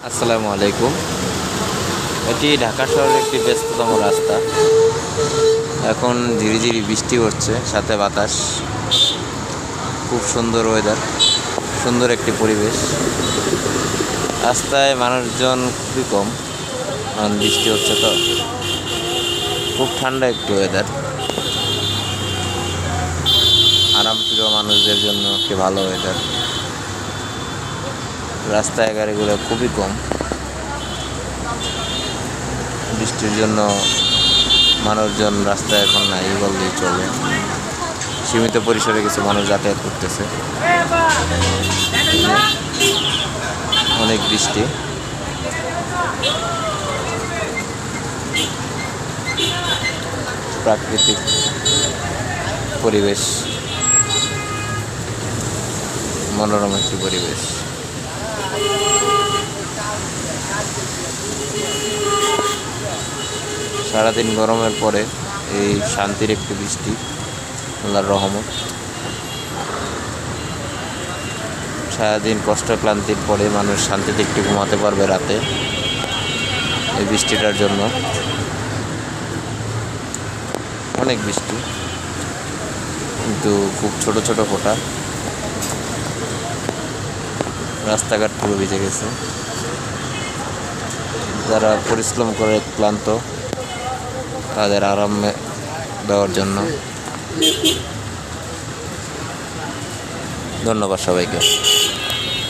আসসালামু আলাইকুম। এটি ঢাকা শহরের একটি ব্যস্ততম রাস্তা। এখন ধীরে ধীরে বৃষ্টি হচ্ছে, সাথে বাতাস। খুব সুন্দর ওয়েদার, সুন্দর একটি পরিবেশ। রাস্তায় মানুষজন খুবই কম, কারণ বৃষ্টি হচ্ছে তো। খুব ঠান্ডা একটু ওয়েদার, আরামপ্রিয় মানুষদের জন্য একটি ভালো ওয়েদার। রাস্তায় গাড়িগুলো খুবই কম, বৃষ্টির জন্য মানুষজন রাস্তায় এখন নাই বললেই চলে। সীমিত পরিসরে কিছু মানুষ যাতায়াত করতেছে। অনেক বৃষ্টি, প্রাকৃতিক পরিবেশ, মনোরম একটি পরিবেশ। সারাদিন গরমের পরে এই শান্তির একটি বৃষ্টি, আল্লাহর রহমত। সারাদিন কষ্ট ক্লান্তির পরে মানুষ শান্তিতে একটু ঘুমাতে পারবে রাতে এই বৃষ্টিটার জন্য। অনেক বৃষ্টি, কিন্তু খুব ছোট ছোট ফোঁটা। রাস্তাঘাট পুরো ভিজে গেছে। যারা পরিশ্রম করে ক্লান্ত, তাদের আরাম দেওয়ার জন্য ধন্যবাদ সবাইকে।